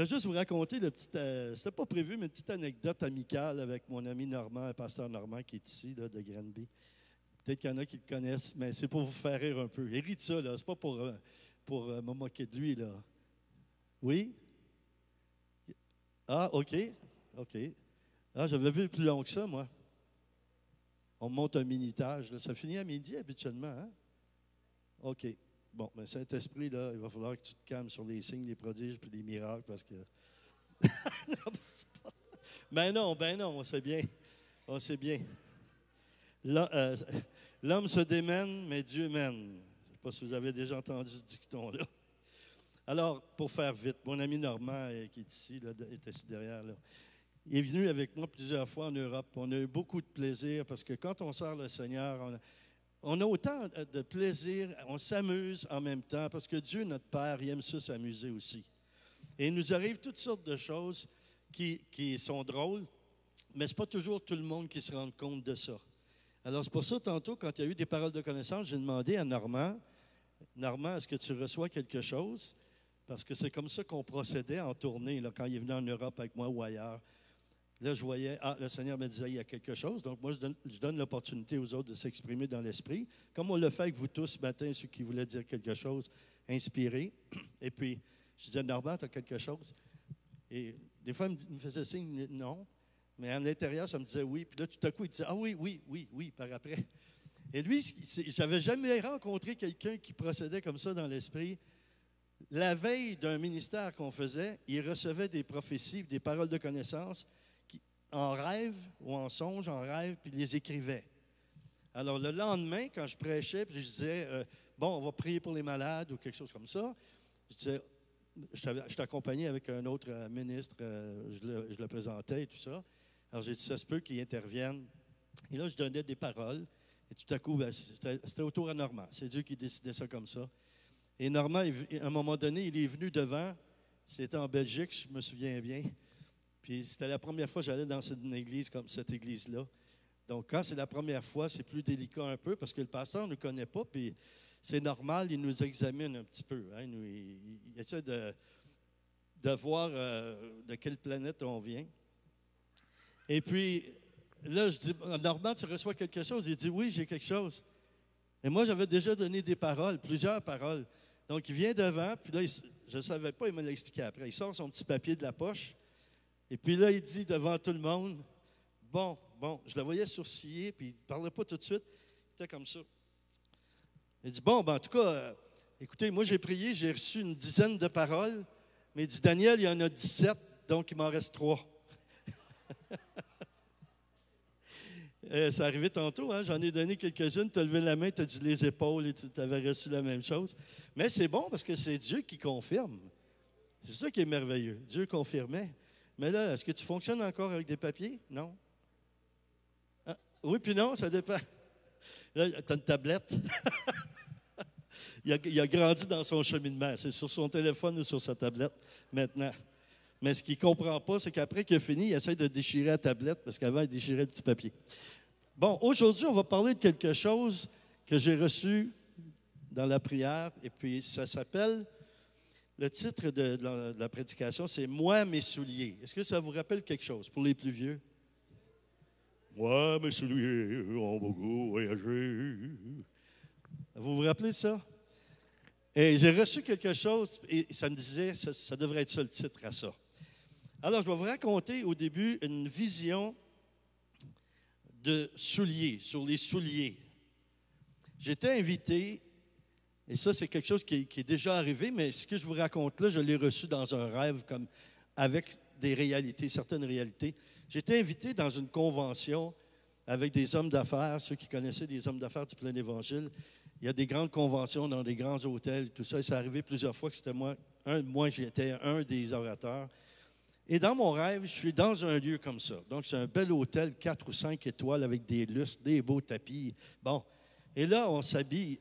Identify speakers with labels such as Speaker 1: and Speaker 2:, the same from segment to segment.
Speaker 1: vais juste vous raconter c'était pas prévu, mais une petite anecdote amicale avec mon ami Normand, un pasteur Normand qui est ici, là, de Granby. Peut-être qu'il y en a qui le connaissent, mais c'est pour vous faire rire un peu. Il rit de ça, là. C'est pas pour me moquer de lui, là. Oui? Ah, OK. OK. Ah, j'avais vu plus long que ça, moi. On monte un minitage, là. Ça finit à midi, habituellement, hein? OK. Bon, mais Saint-Esprit, là, il va falloir que tu te calmes sur les signes, les prodiges et les miracles, parce que... non, ben non, on sait bien. On sait bien. L'homme se démène, mais Dieu mène. Je ne sais pas si vous avez déjà entendu ce dicton-là. Alors, pour faire vite, mon ami Normand, qui est ici, là, est assis derrière, là, il est venu avec moi plusieurs fois en Europe. On a eu beaucoup de plaisir parce que quand on sert le Seigneur, on a autant de plaisir, on s'amuse en même temps parce que Dieu, notre Père, il aime ça s'amuser aussi. Et il nous arrive toutes sortes de choses qui sont drôles, mais ce n'est pas toujours tout le monde qui se rend compte de ça. Alors, c'est pour ça, tantôt, quand il y a eu des paroles de connaissance, j'ai demandé à Normand, est-ce que tu reçois quelque chose? Parce que c'est comme ça qu'on procédait en tournée, là, quand il est venu en Europe avec moi ou ailleurs. Là, je voyais, le Seigneur me disait, il y a quelque chose. Donc, moi, je donne l'opportunité aux autres de s'exprimer dans l'esprit, comme on le fait avec vous tous ce matin, ceux qui voulaient dire quelque chose, inspirés. Et puis, je disais, Normand, tu as quelque chose? Et des fois, il me faisait signe, non. Mais à l'intérieur, ça me disait oui. Puis là, tout à coup, il disait, ah oui, oui, oui, oui, par après. Et lui, j'avais jamais rencontré quelqu'un qui procédait comme ça dans l'esprit. La veille d'un ministère qu'on faisait, il recevait des prophéties, des paroles de connaissance en rêve ou en songe, en rêve, puis il les écrivait. Alors, le lendemain, quand je prêchais, puis je disais, bon, on va prier pour les malades ou quelque chose comme ça, je disais, je t'accompagnais avec un autre ministre, je le présentais et tout ça. Alors, j'ai dit, ça se peut qu'il intervienne. Et là, je donnais des paroles. Et tout à coup, c'était autour à Normand. C'est Dieu qui décidait ça comme ça. Et Normand, à un moment donné, il est venu devant. C'était en Belgique, je me souviens bien. Puis c'était la première fois que j'allais dans une église comme cette église-là. Donc, quand c'est la première fois, c'est plus délicat un peu parce que le pasteur ne nous connaît pas. Puis c'est normal, il nous examine un petit peu. Hein. Il essaie de voir de quelle planète on vient. Et puis, là, je dis, Normand, tu reçois quelque chose? Il dit, oui, j'ai quelque chose. Et moi, j'avais déjà donné des paroles, plusieurs paroles. Donc, il vient devant, puis là, je ne savais pas, il me l'a expliqué après. Il sort son petit papier de la poche, et puis là, il dit devant tout le monde, bon, je le voyais sourciller, puis il ne parlait pas tout de suite. Il était comme ça. Il dit, bon, ben, en tout cas, écoutez, moi, j'ai prié, j'ai reçu une dizaine de paroles, mais il dit, Daniel, il y en a 17, donc il m'en reste 3. Ça arrivait tantôt, hein? J'en ai donné quelques-unes, tu as levé la main, tu as dit les épaules et tu avais reçu la même chose. Mais c'est bon parce que c'est Dieu qui confirme. C'est ça qui est merveilleux. Dieu confirmait. Mais là, est-ce que tu fonctionnes encore avec des papiers? Non. Ah, oui, puis non, ça dépend. Là, tu as une tablette. il a grandi dans son cheminement. C'est sur son téléphone ou sur sa tablette maintenant. Mais ce qu'il ne comprend pas, c'est qu'après qu'il a fini, il essaie de déchirer la tablette parce qu'avant, il déchirait le petit papier. Bon, aujourd'hui, on va parler de quelque chose que j'ai reçu dans la prière. Et puis, ça s'appelle, le titre de la prédication, c'est « Moi, mes souliers ». Est-ce que ça vous rappelle quelque chose pour les plus vieux? « Moi, mes souliers ont beaucoup voyagé ». Vous vous rappelez ça? Et j'ai reçu quelque chose et ça me disait, ça devrait être ça le titre à ça. Alors, je vais vous raconter au début une vision de souliers, sur les souliers. J'étais invité, et ça, c'est quelque chose qui est déjà arrivé, mais ce que je vous raconte là, je l'ai reçu dans un rêve, comme avec des réalités, certaines réalités. J'étais invité dans une convention avec des hommes d'affaires, ceux qui connaissaient des hommes d'affaires du plein évangile. Il y a des grandes conventions dans des grands hôtels, tout ça, et ça arrivé plusieurs fois que c'était moi j'étais un des orateurs. Et dans mon rêve, je suis dans un lieu comme ça. Donc, c'est un bel hôtel, 4 ou 5 étoiles avec des lustres, des beaux tapis. Bon. Et là, on s'habille.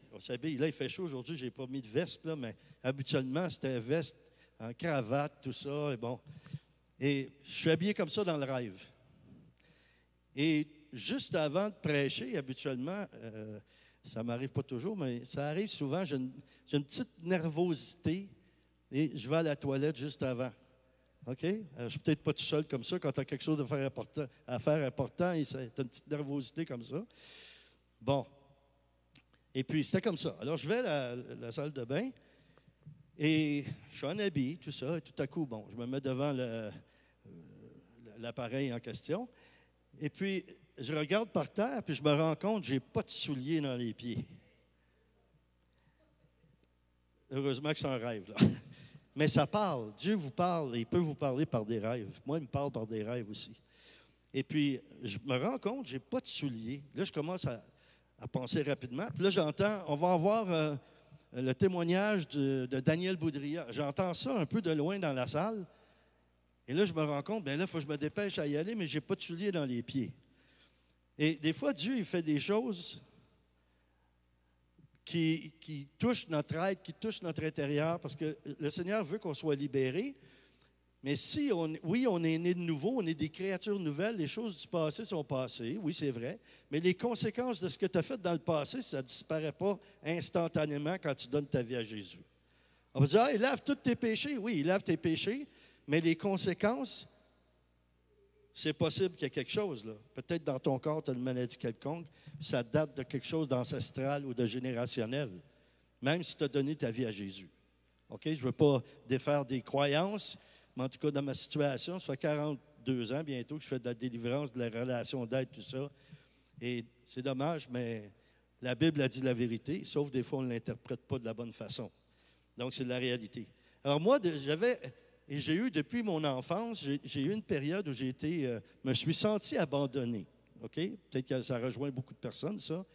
Speaker 1: Là, il fait chaud aujourd'hui, je n'ai pas mis de veste, là, mais habituellement, c'était veste, en cravate, tout ça. Et bon. Et je suis habillé comme ça dans le rêve. Et juste avant de prêcher, habituellement, ça ne m'arrive pas toujours, mais ça arrive souvent, j'ai une petite nervosité et je vais à la toilette juste avant. OK? Je ne suis peut-être pas tout seul comme ça. Quand tu as quelque chose à faire important, tu as une petite nervosité comme ça. Bon. Et puis, c'était comme ça. Alors, je vais à la salle de bain et je suis en habit, tout ça. Et tout à coup, bon, je me mets devant l'appareil en question. Et puis, je regarde par terre, puis je me rends compte que je n'ai pas de souliers dans les pieds. Heureusement que c'est un rêve, là. Mais ça parle. Dieu vous parle et il peut vous parler par des rêves. Moi, il me parle par des rêves aussi. Et puis, je me rends compte que je n'ai pas de souliers. Là, je commence à penser rapidement. Puis là, j'entends, on va avoir le témoignage de Daniel Boudria. J'entends ça un peu de loin dans la salle. Et là, je me rends compte, bien là, il faut que je me dépêche à y aller, mais je n'ai pas de souliers dans les pieds. Et des fois, Dieu, il fait des choses qui touchent notre être, qui touchent notre intérieur, parce que le Seigneur veut qu'on soit libérés. Mais si, on est né de nouveau, on est des créatures nouvelles, les choses du passé sont passées, oui, c'est vrai, mais les conséquences de ce que tu as fait dans le passé, ça ne disparaît pas instantanément quand tu donnes ta vie à Jésus. On va dire, il lave tous tes péchés. Oui, il lave tes péchés, mais les conséquences, c'est possible qu'il y ait quelque chose, là. Peut-être dans ton corps, tu as une maladie quelconque, ça date de quelque chose d'ancestral ou de générationnel, même si tu as donné ta vie à Jésus. OK? Je ne veux pas défaire des croyances, mais en tout cas, dans ma situation, ça fait 42 ans bientôt que je fais de la délivrance, de la relation d'aide, tout ça. Et c'est dommage, mais la Bible a dit la vérité, sauf des fois, on ne l'interprète pas de la bonne façon. Donc, c'est de la réalité. Alors moi, j'ai eu depuis mon enfance, j'ai eu une période où me suis senti abandonné. OK? Peut-être que ça rejoint beaucoup de personnes, ça.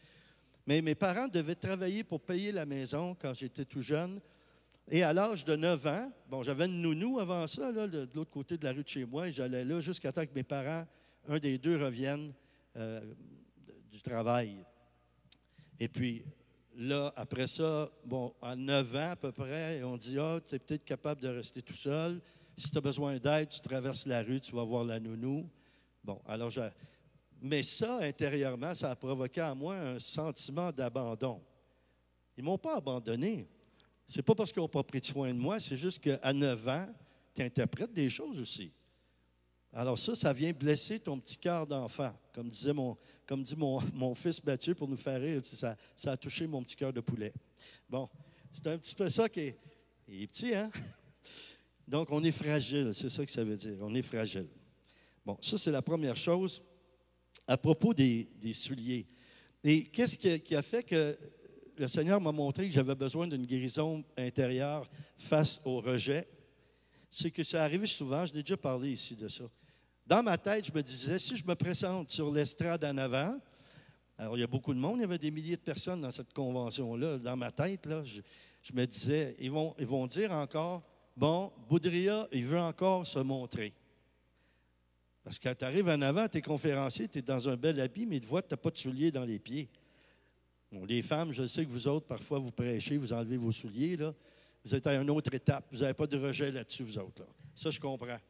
Speaker 1: Mais mes parents devaient travailler pour payer la maison quand j'étais tout jeune. Et à l'âge de 9 ans, bon, j'avais une nounou avant ça, là, de l'autre côté de la rue de chez moi, et j'allais là jusqu'à temps que mes parents, un des deux, reviennent du travail. Et puis, là, après ça, bon, à 9 ans à peu près, on dit, tu es peut-être capable de rester tout seul. Si tu as besoin d'aide, tu traverses la rue, tu vas voir la nounou. Bon, alors, mais ça, intérieurement, ça a provoqué en moi un sentiment d'abandon. Ils ne m'ont pas abandonné. C'est pas parce qu'ils n'ont pas pris de soin de moi, c'est juste qu'à 9 ans, tu interprètes des choses aussi. Alors ça vient blesser ton petit cœur d'enfant. Comme dit mon fils Mathieu pour nous faire rire, ça a touché mon petit cœur de poulet. Bon, c'est un petit peu ça il est petit, hein? Donc, on est fragile, c'est ça que ça veut dire, on est fragile. Bon, ça, c'est la première chose. À propos des souliers. Et qu'est-ce qui a fait que le Seigneur m'a montré que j'avais besoin d'une guérison intérieure face au rejet? C'est que ça arrive souvent, je n'ai déjà parlé ici de ça. Dans ma tête, je me disais, si je me présente sur l'estrade en avant, alors il y a beaucoup de monde, il y avait des milliers de personnes dans cette convention-là. Dans ma tête, là, je me disais, ils vont dire encore, bon, Boudria, il veut encore se montrer. Parce que quand tu arrives en avant, tu es conférencier, tu es dans un bel habit, mais ils te voient que tu n'as pas de souliers dans les pieds. Bon, les femmes, je sais que vous autres, parfois, vous prêchez, vous enlevez vos souliers, là. Vous êtes à une autre étape. Vous n'avez pas de rejet là-dessus, vous autres. Là. Ça, je comprends.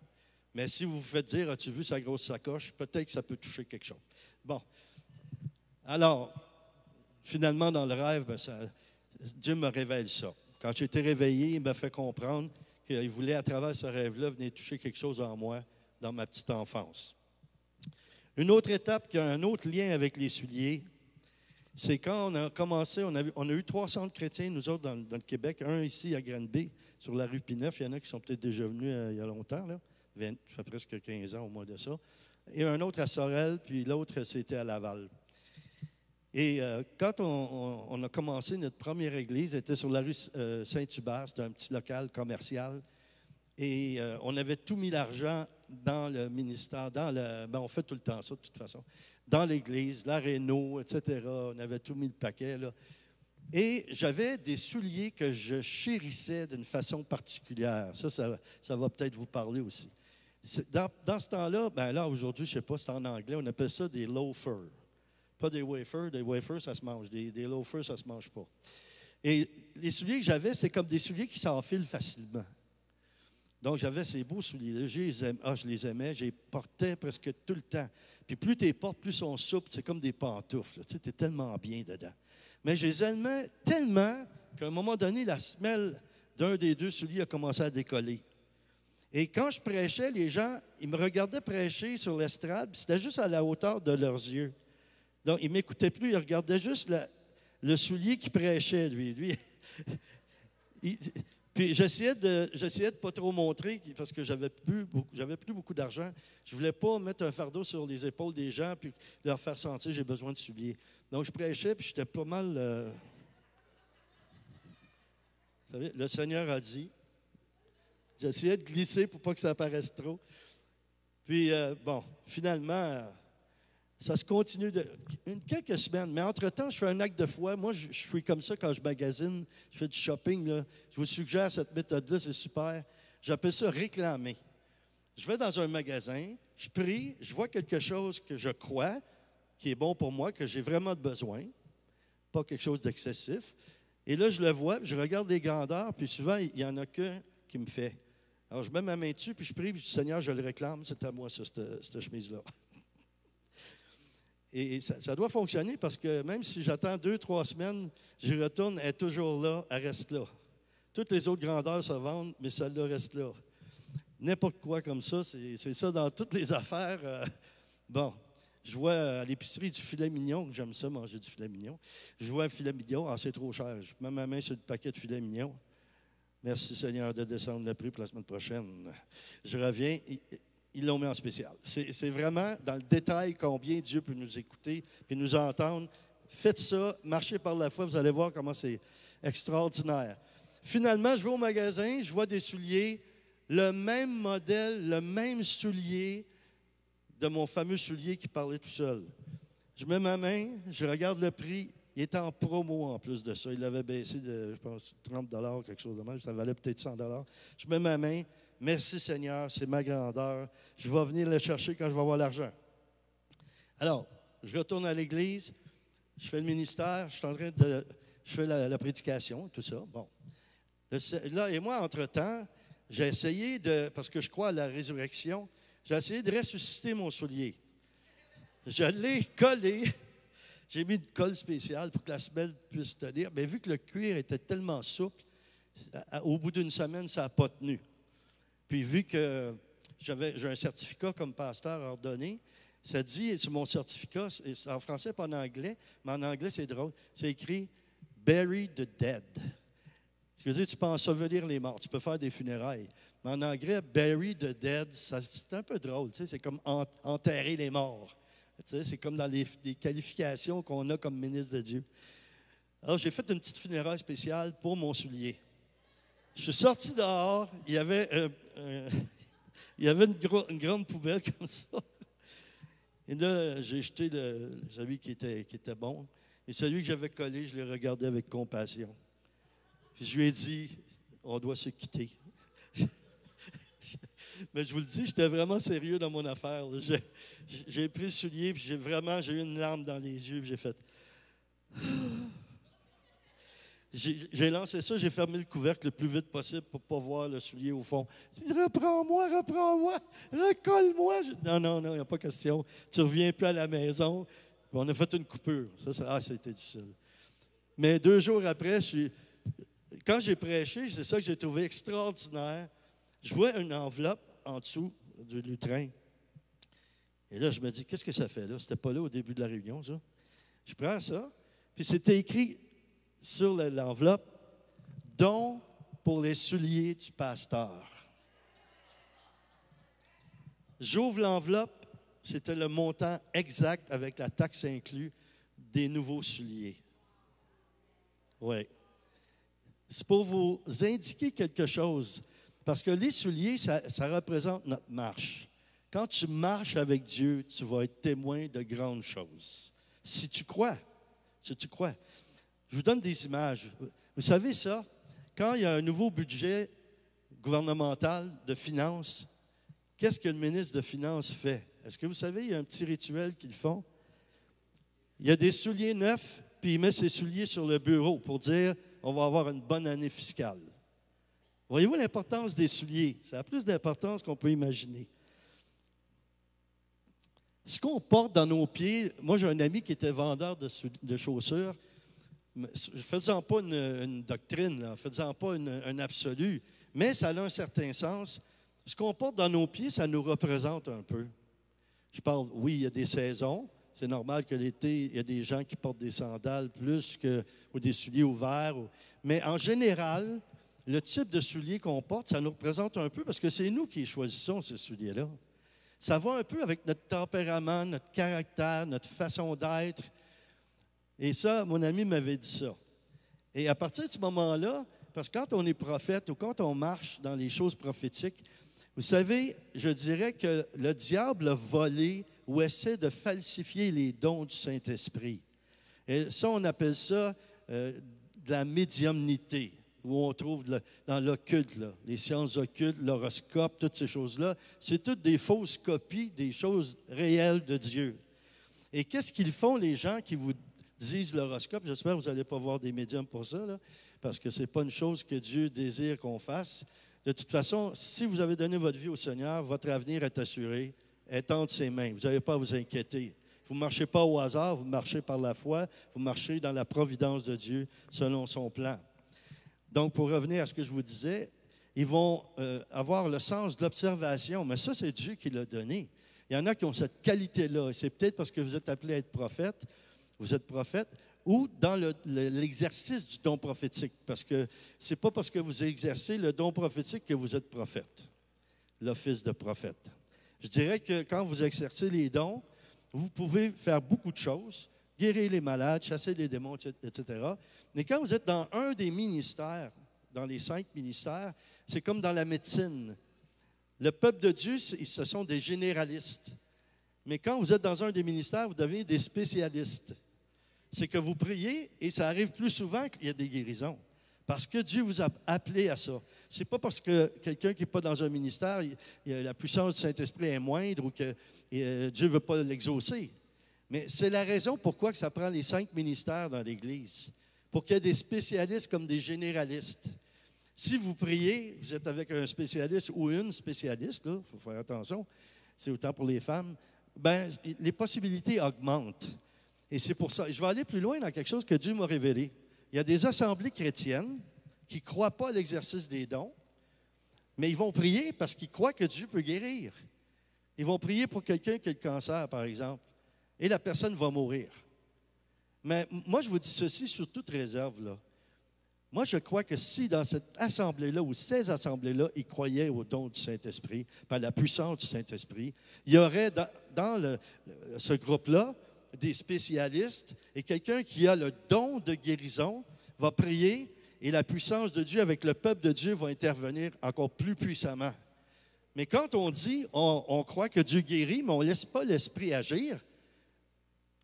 Speaker 1: Mais si vous vous faites dire, as-tu vu sa grosse sacoche, peut-être que ça peut toucher quelque chose. Bon. Alors, finalement, dans le rêve, Dieu me révèle ça. Quand j'ai été réveillé, il m'a fait comprendre qu'il voulait, à travers ce rêve-là, venir toucher quelque chose en moi dans ma petite enfance. Une autre étape qui a un autre lien avec les souliers, c'est quand on a commencé, on a eu 3 centres chrétiens, nous autres, dans le Québec. Un ici à Granby, sur la rue Pineuf. Il y en a qui sont peut-être déjà venus il y a longtemps, là. Ça fait presque 15 ans au moins de ça. Et un autre à Sorel, puis l'autre, c'était à Laval. Et quand on a commencé notre première église, c'était sur la rue Saint-Hubert. C'était un petit local commercial. Et on avait tout mis l'argent dans le ministère, on fait tout le temps ça, de toute façon. Dans l'église, la réno, etc. On avait tout mis le paquet, là. Et j'avais des souliers que je chérissais d'une façon particulière. Ça va peut-être vous parler aussi. Dans ce temps-là, là, aujourd'hui, je ne sais pas, c'est en anglais, on appelle ça des loafers. Pas des wafers. Des wafers, ça se mange. Des loafers, ça ne se mange pas. Et les souliers que j'avais, c'est comme des souliers qui s'enfilent facilement. Donc, j'avais ces beaux souliers-là. Je les aimais. Je les portais presque tout le temps. Puis plus tu les portes, plus ils sont souples. C'est comme des pantoufles. Tu es tellement bien dedans. Mais je les aimais tellement qu'à un moment donné, la semelle d'un des deux souliers a commencé à décoller. Et quand je prêchais, les gens, ils me regardaient prêcher sur l'estrade, puis c'était juste à la hauteur de leurs yeux. Donc, ils ne m'écoutaient plus, ils regardaient juste le soulier qui prêchait, lui. Puis j'essayais de pas trop montrer, parce que j'avais plus beaucoup d'argent. Je ne voulais pas mettre un fardeau sur les épaules des gens puis leur faire sentir que j'ai besoin de souliers. Donc, je prêchais, puis j'étais pas mal... Vous savez, le Seigneur a dit... J'essayais de glisser pour pas que ça apparaisse trop. Puis, finalement, ça se continue quelques semaines. Mais entre-temps, je fais un acte de foi. Moi, je suis comme ça quand je magasine, je fais du shopping. Là. Je vous suggère cette méthode-là, c'est super. J'appelle ça réclamer. Je vais dans un magasin, je prie, je vois quelque chose que je crois, qui est bon pour moi, que j'ai vraiment besoin, pas quelque chose d'excessif. Et là, je le vois, je regarde les grandeurs, puis souvent, il n'y en a qu'un qui me fait. Alors, je mets ma main dessus, puis je prie, puis je dis, Seigneur, je le réclame, c'est à moi, ça, cette chemise-là. Et ça doit fonctionner parce que même si j'attends 2-3 semaines, j'y retourne, elle est toujours là, elle reste là. Toutes les autres grandeurs se vendent, mais celle-là reste là. N'importe quoi comme ça, c'est ça dans toutes les affaires. Je vois à l'épicerie du filet mignon, j'aime ça manger du filet mignon. Je vois un filet mignon, c'est trop cher. Je mets ma main sur le paquet de filet mignon. Merci Seigneur de descendre le prix pour la semaine prochaine. Je reviens, ils l'ont mis en spécial. C'est vraiment dans le détail combien Dieu peut nous écouter et nous entendre. Faites ça, marchez par la foi, vous allez voir comment c'est extraordinaire. Finalement, je vais au magasin, je vois des souliers, le même modèle, le même soulier de mon fameux soulier qui parlait tout seul. Je mets ma main, je regarde le prix. Il était en promo en plus de ça. Il l'avait baissé de, je pense, 30 $, quelque chose de même. Ça valait peut-être 100 $. Je mets ma main. Merci Seigneur, c'est ma grandeur. Je vais venir le chercher quand je vais avoir l'argent. Alors, je retourne à l'église. Je fais le ministère. Je fais la prédication, tout ça. Bon. Là, et moi, entre-temps, j'ai essayé parce que je crois à la résurrection, j'ai essayé de ressusciter mon soulier. Je l'ai collé. J'ai mis une colle spéciale pour que la semelle puisse tenir. Mais vu que le cuir était tellement souple, au bout d'une semaine, ça n'a pas tenu. Puis vu que j'ai un certificat comme pasteur ordonné, ça dit sur mon certificat, c'est en français pas en anglais, mais en anglais c'est drôle, c'est écrit « Bury the dead ». Ce qui veut dire tu peux ensevelir les morts, tu peux faire des funérailles. Mais en anglais, « Bury the dead », c'est un peu drôle, tu sais, c'est comme « enterrer les morts ». Tu sais, c'est comme dans les qualifications qu'on a comme ministre de Dieu. Alors, j'ai fait une petite funéraille spéciale pour mon soulier. Je suis sorti dehors, il y avait une grande poubelle comme ça. Et là, j'ai jeté celui qui était bon. Et celui que j'avais collé, je l'ai regardé avec compassion. Puis je lui ai dit, on doit se quitter. Mais je vous le dis, j'étais vraiment sérieux dans mon affaire. J'ai pris le soulier, puis j'ai eu une larme dans les yeux, puis j'ai fait... J'ai lancé ça, j'ai fermé le couvercle le plus vite possible pour ne pas voir le soulier au fond. Je dis, reprends-moi, recolle-moi. Non, il n'y a pas question. Tu ne reviens plus à la maison. Puis on a fait une coupure. Ça a été difficile. Mais 2 jours après, quand j'ai prêché, c'est ça que j'ai trouvé extraordinaire. Je vois une enveloppe en dessous du lutrin. Et là, je me dis, qu'est-ce que ça fait là? C'était pas là au début de la réunion, ça. Je prends ça, puis c'était écrit sur l'enveloppe, « Don pour les souliers du pasteur ». J'ouvre l'enveloppe, c'était le montant exact avec la taxe inclue des nouveaux souliers. Oui. C'est pour vous indiquer quelque chose. Parce que les souliers, ça représente notre marche. Quand tu marches avec Dieu, tu vas être témoin de grandes choses. Si tu crois. Je vous donne des images. Vous savez ça? Quand il y a un nouveau budget gouvernemental de finances, qu'est-ce que le ministre de Finances fait? Est-ce que vous savez, il y a un petit rituel qu'ils font? Il y a des souliers neufs, puis il met ses souliers sur le bureau pour dire on va avoir une bonne année fiscale. Voyez-vous l'importance des souliers? Ça a plus d'importance qu'on peut imaginer. Ce qu'on porte dans nos pieds, moi j'ai un ami qui était vendeur de chaussures, ne faisant pas une doctrine, ne faisant pas un absolu, mais ça a un certain sens. Ce qu'on porte dans nos pieds, ça nous représente un peu. Je parle, oui, il y a des saisons. C'est normal que l'été, il y a des gens qui portent des sandales plus que ou des souliers ouverts. Mais en général, le type de souliers qu'on porte, ça nous représente un peu parce que c'est nous qui choisissons ces souliers-là. Ça va un peu avec notre tempérament, notre caractère, notre façon d'être. Et ça, mon ami m'avait dit ça. Et à partir de ce moment-là, parce que quand on est prophète ou quand on marche dans les choses prophétiques, vous savez, je dirais que le diable a volé ou essaie de falsifier les dons du Saint-Esprit. Et ça, on appelle ça de la médiumnité, où on trouve dans l'occulte, les sciences occultes, l'horoscope, toutes ces choses-là. C'est toutes des fausses copies des choses réelles de Dieu. Et qu'est-ce qu'ils font, les gens qui vous disent l'horoscope? J'espère que vous n'allez pas voir des médiums pour ça, là, parce que ce n'est pas une chose que Dieu désire qu'on fasse. De toute façon, si vous avez donné votre vie au Seigneur, votre avenir est assuré, est entre ses mains. Vous n'avez pas à vous inquiéter. Vous ne marchez pas au hasard, vous marchez par la foi, vous marchez dans la providence de Dieu selon son plan. Donc, pour revenir à ce que je vous disais, ils vont avoir le sens de l'observation, mais ça, c'est Dieu qui l'a donné. Il y en a qui ont cette qualité-là, et c'est peut-être parce que vous êtes appelé à être prophète, vous êtes prophète, ou dans l'exercice du don prophétique, parce que ce n'est pas parce que vous exercez le don prophétique que vous êtes prophète, l'office de prophète. Je dirais que quand vous exercez les dons, vous pouvez faire beaucoup de choses, guérir les malades, chasser les démons, etc. Mais quand vous êtes dans un des ministères, dans les 5 ministères, c'est comme dans la médecine. Le peuple de Dieu, ce sont des généralistes. Mais quand vous êtes dans un des ministères, vous devenez des spécialistes. C'est que vous priez et ça arrive plus souvent qu'il y a des guérisons. Parce que Dieu vous a appelé à ça. Ce n'est pas parce que quelqu'un qui n'est pas dans un ministère, la puissance du Saint-Esprit est moindre ou que Dieu ne veut pas l'exaucer. Mais c'est la raison pourquoi que ça prend les 5 ministères dans l'Église. Pour qu'il y ait des spécialistes comme des généralistes. Si vous priez, vous êtes avec un spécialiste ou une spécialiste, il faut faire attention, c'est autant pour les femmes, bien, les possibilités augmentent. Et c'est pour ça. Je vais aller plus loin dans quelque chose que Dieu m'a révélé. Il y a des assemblées chrétiennes qui ne croient pas à l'exercice des dons, mais ils vont prier parce qu'ils croient que Dieu peut guérir. Ils vont prier pour quelqu'un qui a le cancer, par exemple, et la personne va mourir. Mais moi, je vous dis ceci sur toute réserve, là. Moi, je crois que si dans cette assemblée-là ou ces assemblées-là, ils croyaient au don du Saint-Esprit, par la puissance du Saint-Esprit, il y aurait dans ce groupe-là des spécialistes et quelqu'un qui a le don de guérison va prier et la puissance de Dieu avec le peuple de Dieu va intervenir encore plus puissamment. Mais quand on dit, on croit que Dieu guérit, mais on ne laisse pas l'Esprit agir,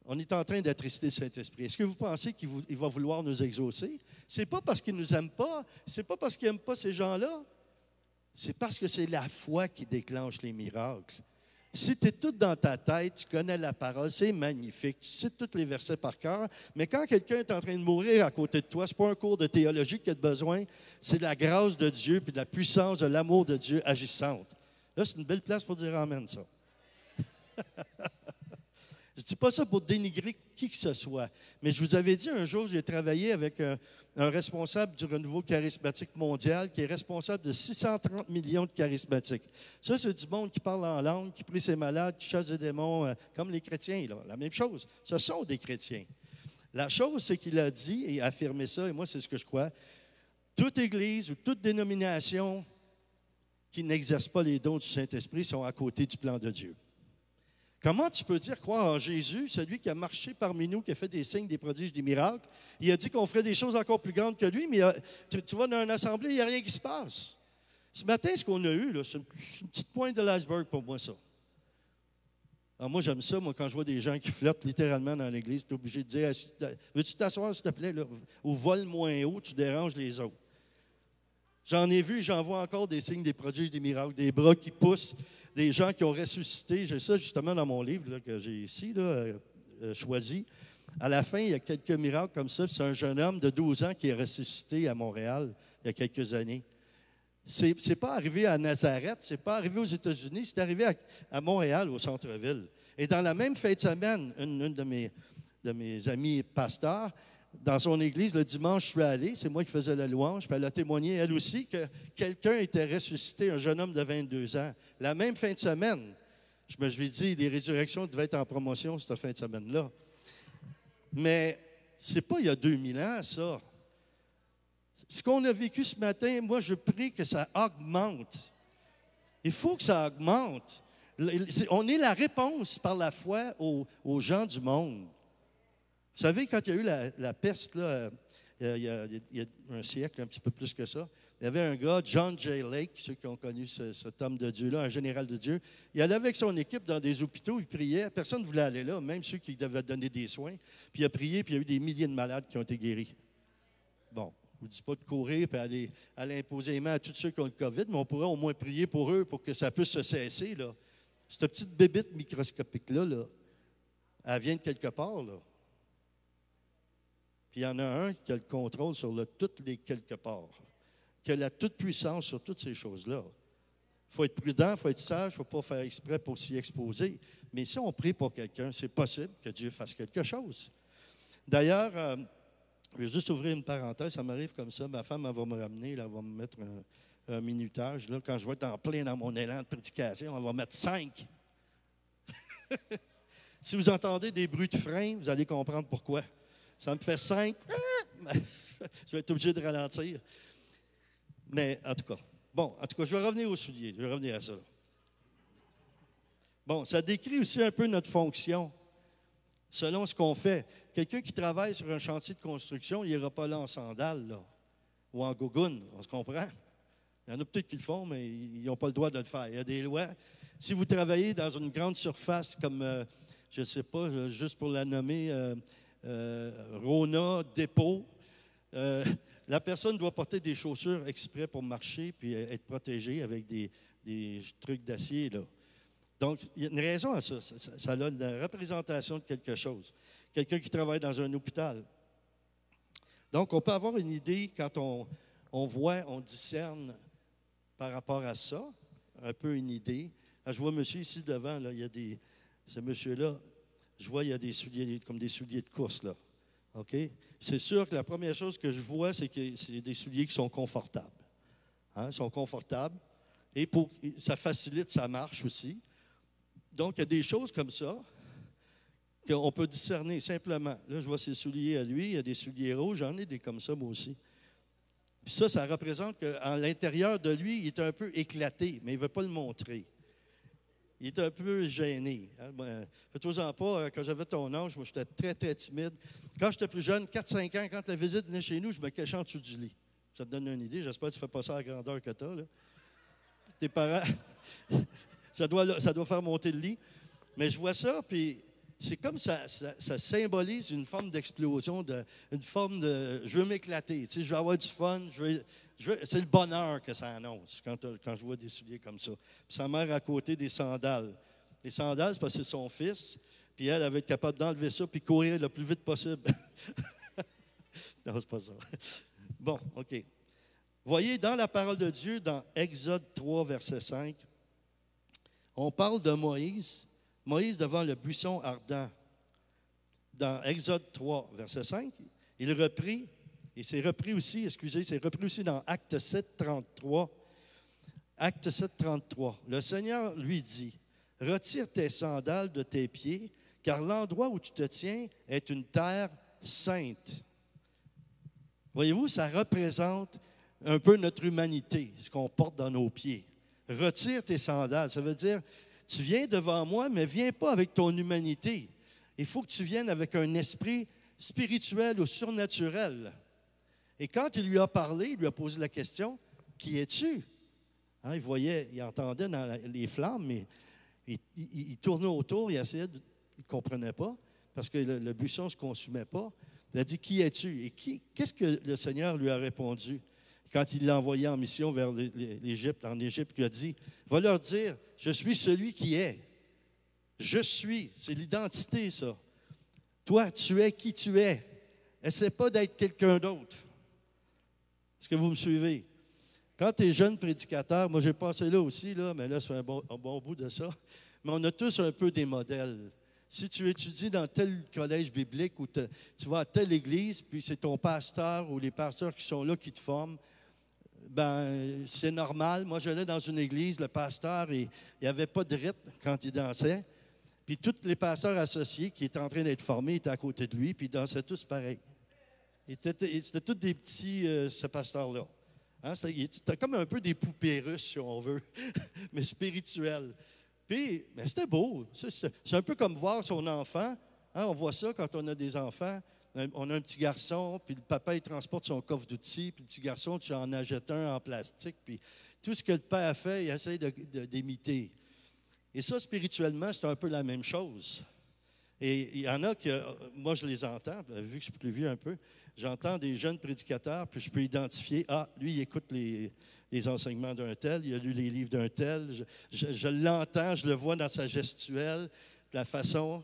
Speaker 1: on est en train d'attrister le Saint-Esprit. Est-ce que vous pensez qu'il va vouloir nous exaucer? Ce n'est pas parce qu'il ne nous aime pas, ce n'est pas parce qu'il n'aime pas ces gens-là, c'est parce que c'est la foi qui déclenche les miracles. Si tu es tout dans ta tête, tu connais la parole, c'est magnifique, tu cites tous les versets par cœur, mais quand quelqu'un est en train de mourir à côté de toi, ce n'est pas un cours de théologie qu'il y a besoin, c'est de la grâce de Dieu puis de la puissance de l'amour de Dieu agissante. Là, c'est une belle place pour dire amen, ça. Je ne dis pas ça pour dénigrer qui que ce soit, mais je vous avais dit un jour, j'ai travaillé avec un responsable du renouveau charismatique mondial qui est responsable de 630 millions de charismatiques. Ça, c'est du monde qui parle en langue, qui prie ses malades, qui chasse des démons, comme les chrétiens, là. La même chose. Ce sont des chrétiens. La chose, c'est qu'il a dit et affirmé ça, et moi, c'est ce que je crois, toute église ou toute dénomination qui n'exerce pas les dons du Saint-Esprit sont à côté du plan de Dieu. Comment tu peux dire croire en Jésus, celui qui a marché parmi nous, qui a fait des signes, des prodiges, des miracles? Il a dit qu'on ferait des choses encore plus grandes que lui, mais tu vas dans une assemblée, il n'y a rien qui se passe. Ce matin, ce qu'on a eu, là, c'est une petite pointe de l'iceberg pour moi, ça. Alors moi, j'aime ça, moi, quand je vois des gens qui flottent littéralement dans l'église, tu es obligé de dire, veux-tu t'asseoir, s'il te plaît, là, ou vole moins haut, tu déranges les autres. J'en ai vu, j'en vois encore des signes, des prodiges, des miracles, des bras qui poussent, des gens qui ont ressuscité. J'ai ça justement dans mon livre là, que j'ai ici, là, choisi. À la fin, il y a quelques miracles comme ça. C'est un jeune homme de 12 ans qui est ressuscité à Montréal il y a quelques années. C'est pas arrivé à Nazareth, c'est pas arrivé aux États-Unis, c'est arrivé à Montréal, au centre-ville. Et dans la même fin de semaine, une de mes amis pasteurs dans son église, le dimanche, je suis allé, c'est moi qui faisais la louange, puis elle a témoigné, elle aussi, que quelqu'un était ressuscité, un jeune homme de 22 ans. La même fin de semaine, je me suis dit, les résurrections devaient être en promotion cette fin de semaine-là. Mais c'est pas il y a 2000 ans, ça. Ce qu'on a vécu ce matin, moi, je prie que ça augmente. Il faut que ça augmente. On est la réponse par la foi aux gens du monde. Vous savez, quand il y a eu la peste, là, il y a un siècle, un petit peu plus que ça, il y avait un gars, John J. Lake, ceux qui ont connu cet homme de Dieu-là, un général de Dieu. Il allait avec son équipe dans des hôpitaux, il priait. Personne ne voulait aller là, même ceux qui devaient donner des soins. Puis il a prié, puis il y a eu des milliers de malades qui ont été guéris. Bon, je ne vous dis pas de courir et aller imposer les mains à tous ceux qui ont le COVID, mais on pourrait au moins prier pour eux pour que ça puisse se cesser, là. Cette petite bébite microscopique-là, là, elle vient de quelque part, là. Puis il y en a un qui a le contrôle sur toutes les quelque part, qui a la toute-puissance sur toutes ces choses-là. Il faut être prudent, il faut être sage, il ne faut pas faire exprès pour s'y exposer. Mais si on prie pour quelqu'un, c'est possible que Dieu fasse quelque chose. D'ailleurs, je vais juste ouvrir une parenthèse, ça m'arrive comme ça. Ma femme, elle va me ramener, là, elle va me mettre un minutage. Là, quand je vais être en plein dans mon élan de prédication, elle va mettre 5. Si vous entendez des bruits de frein, vous allez comprendre pourquoi. Ça me fait 5. Je vais être obligé de ralentir. Mais en tout cas, je vais revenir au soulier. Je vais revenir à ça. Bon, ça décrit aussi un peu notre fonction, selon ce qu'on fait. Quelqu'un qui travaille sur un chantier de construction, il n'ira pas là en sandales, là, ou en gougoune, on se comprend? Il y en a peut-être qui le font, mais ils n'ont pas le droit de le faire. Il y a des lois. Si vous travaillez dans une grande surface comme, je ne sais pas, juste pour la nommer, Rona, dépôt, la personne doit porter des chaussures exprès pour marcher puis être protégée avec des trucs d'acier, là. Donc, il y a une raison à ça. Ça a la représentation de quelque chose. Quelqu'un qui travaille dans un hôpital. Donc, on peut avoir une idée quand on voit, on discerne par rapport à ça, un peu une idée. Je vois monsieur ici devant, là, il y a ce monsieur-là, je vois, il y a des souliers, comme des souliers de course, là. OK? C'est sûr que la première chose que je vois, c'est que c'est des souliers qui sont confortables. Hein? Ils sont confortables. Et ça facilite sa marche aussi. Donc, il y a des choses comme ça qu'on peut discerner simplement. Là, je vois ses souliers à lui, il y a des souliers rouges, j'en ai des comme ça, moi aussi. Puis ça représente qu'à l'intérieur de lui, il est un peu éclaté, mais il ne veut pas le montrer. Il est un peu gêné. Hein? Fais-toi-en pas, quand j'avais ton âge, moi, j'étais très, très timide. Quand j'étais plus jeune, 4-5 ans, quand la visite venait chez nous, je me cachais en dessous du lit. Ça te donne une idée. J'espère que tu ne fais pas ça à la grandeur que tu as, là. Tes parents, ça doit faire monter le lit. Mais je vois ça, puis c'est comme ça symbolise une forme d'explosion, une forme de « je veux m'éclater, tu sais, je veux avoir du fun, c'est le bonheur que ça annonce quand je vois des souliers comme ça. Puis sa mère à côté des sandales. Les sandales, c'est parce que c'est son fils, puis elle va être capable d'enlever ça puis courir le plus vite possible. Non, c'est pas ça. Bon, OK. Voyez, dans la parole de Dieu, dans Exode 3, verset 5, on parle de Moïse. Moïse devant le buisson ardent. Dans Exode 3, verset 5, il reprit, et c'est repris aussi dans Acte 7, 33. Acte 7, 33. Le Seigneur lui dit, « Retire tes sandales de tes pieds, car l'endroit où tu te tiens est une terre sainte. » Voyez-vous, ça représente un peu notre humanité, ce qu'on porte dans nos pieds. Retire tes sandales. Ça veut dire, tu viens devant moi, mais viens pas avec ton humanité. Il faut que tu viennes avec un esprit spirituel ou surnaturel. Et quand il lui a parlé, il lui a posé la question, « Qui es-tu? » Hein, il entendait dans les flammes, mais il tournait autour, il essayait, il ne comprenait pas, parce que le buisson ne se consumait pas. Il a dit, « Qui es-tu? » Et qu'est-ce que le Seigneur lui a répondu? Quand il l'a envoyé en mission vers l'Égypte, en Égypte, il a dit, « Va leur dire, je suis celui qui est. Je suis. » C'est l'identité, ça. Toi, tu es qui tu es. Essaie pas d'être quelqu'un d'autre. Est-ce que vous me suivez? Quand tu es jeune prédicateur, moi j'ai passé là aussi, là, mais là, c'est un bon bout de ça. Mais on a tous un peu des modèles. Si tu étudies dans tel collège biblique ou tu vas à telle église, puis c'est ton pasteur ou les pasteurs qui sont là qui te forment, ben c'est normal. Moi, j'allais dans une église, le pasteur, il n'y avait pas de rythme quand il dansait. Puis tous les pasteurs associés qui étaient en train d'être formés étaient à côté de lui, puis ils dansaient tous pareil. C'était tous des petits, ce pasteur-là. Hein, c'était comme un peu des poupées russes, si on veut, mais spirituelles. Puis, mais c'était beau. C'est un peu comme voir son enfant. Hein, on voit ça quand on a des enfants. On a un petit garçon, puis le papa, il transporte son coffre d'outils, puis le petit garçon, tu en achètes un en plastique, puis tout ce que le père a fait, il essaie d'imiter. Et ça, spirituellement, c'est un peu la même chose. Et il y en a que, moi, je les entends, vu que je suis plus vieux un peu, j'entends des jeunes prédicateurs, puis je peux identifier, lui, il écoute les enseignements d'un tel, il a lu les livres d'un tel, je l'entends, je le vois dans sa gestuelle, la façon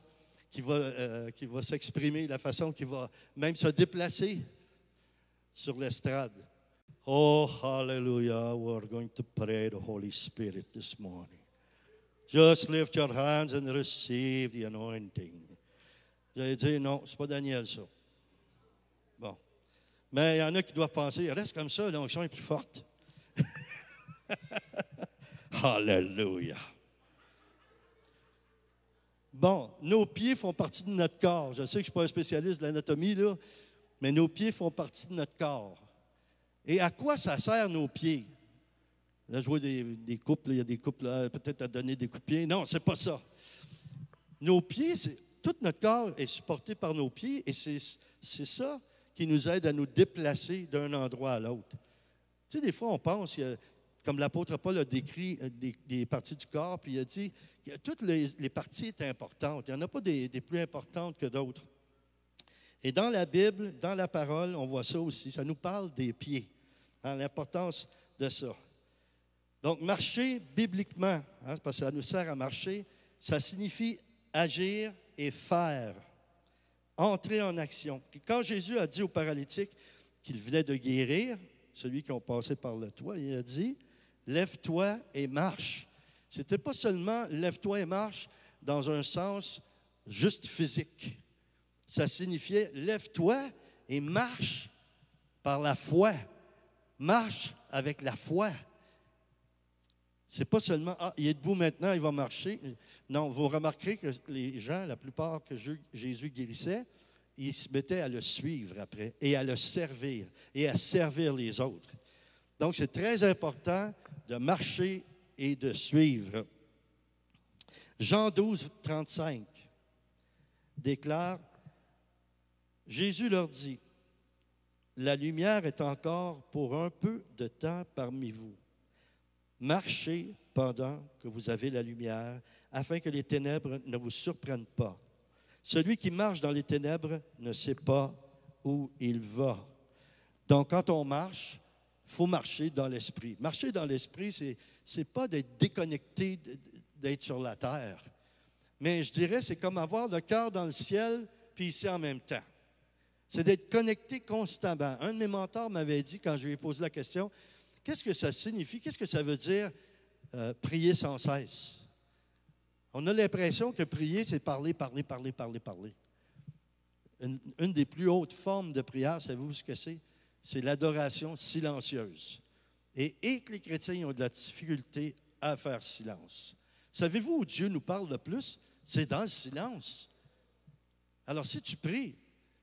Speaker 1: qui va s'exprimer, la façon qu'il va même se déplacer sur l'estrade. Oh, hallelujah, we're going to pray the Holy Spirit this morning. Just lift your hands and receive the anointing. Vous allez dire, non, c'est pas Daniel, ça. Bon. Mais il y en a qui doivent penser, reste comme ça, l'onction est plus forte. Hallelujah. Bon, nos pieds font partie de notre corps. Je sais que je ne suis pas un spécialiste de l'anatomie, là, mais nos pieds font partie de notre corps. Et à quoi ça sert nos pieds? Là, je vois des couples, il y a des couples peut-être à donner des coups de pied. Non, c'est pas ça. Nos pieds, tout notre corps est supporté par nos pieds et c'est ça qui nous aide à nous déplacer d'un endroit à l'autre. Tu sais, des fois, on pense, comme l'apôtre Paul a décrit des parties du corps, puis il a dit que toutes les parties étaient importantes. Il n'y en a pas des plus importantes que d'autres. Et dans la Bible, dans la parole, on voit ça aussi. Ça nous parle des pieds, hein, l'importance de ça. Donc, marcher bibliquement, hein, parce que ça nous sert à marcher, ça signifie agir et faire, entrer en action. Puis quand Jésus a dit aux paralytiques qu'il venait de guérir, celui qui ont passé par le toit, il a dit, « Lève-toi et marche ». Ce n'était pas seulement « Lève-toi et marche » dans un sens juste physique. Ça signifiait « Lève-toi et marche par la foi ». Marche avec la foi. C'est pas seulement « Ah, il est debout maintenant, il va marcher ». Non, vous remarquerez que les gens, la plupart que Jésus guérissait, ils se mettaient à le suivre après et à le servir et à servir les autres. Donc, c'est très important de marcher et de suivre. Jean 12, 35 déclare, Jésus leur dit, « La lumière est encore pour un peu de temps parmi vous. Marchez pendant que vous avez la lumière, afin que les ténèbres ne vous surprennent pas. Celui qui marche dans les ténèbres ne sait pas où il va. » Donc, quand on marche, il faut marcher dans l'esprit. Marcher dans l'esprit, c'est pas d'être déconnecté, d'être sur la terre. Mais je dirais, c'est comme avoir le cœur dans le ciel, puis ici en même temps. C'est d'être connecté constamment. Un de mes mentors m'avait dit, quand je lui ai posé la question, qu'est-ce que ça signifie? Qu'est-ce que ça veut dire prier sans cesse? On a l'impression que prier, c'est parler, parler, parler, parler, parler. Une des plus hautes formes de prière, savez-vous ce que c'est? C'est l'adoration silencieuse. Et que les chrétiens ont de la difficulté à faire silence. Savez-vous où Dieu nous parle le plus? C'est dans le silence. Alors, si tu pries,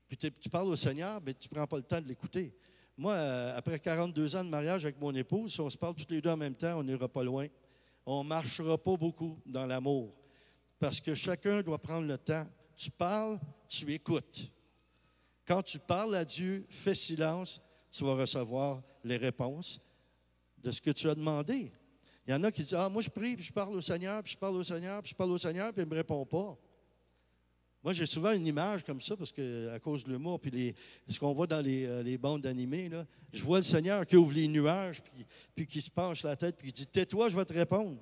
Speaker 1: puis tu parles au Seigneur, mais tu ne prends pas le temps de l'écouter. Moi, après 42 ans de mariage avec mon épouse, si on se parle tous les deux en même temps, on n'ira pas loin. On ne marchera pas beaucoup dans l'amour. Parce que chacun doit prendre le temps. Tu parles, tu écoutes. Quand tu parles à Dieu, fais silence, tu vas recevoir les réponses de ce que tu as demandé. Il y en a qui disent, « Ah, moi je prie, puis je parle au Seigneur, puis je parle au Seigneur, puis je parle au Seigneur, puis il ne me répond pas. » Moi, j'ai souvent une image comme ça, parce qu'à cause de l'humour, puis ce qu'on voit dans les bandes animées, là, je vois le Seigneur qui ouvre les nuages, puis qui se penche la tête, puis qui dit, « Tais-toi, je vais te répondre. »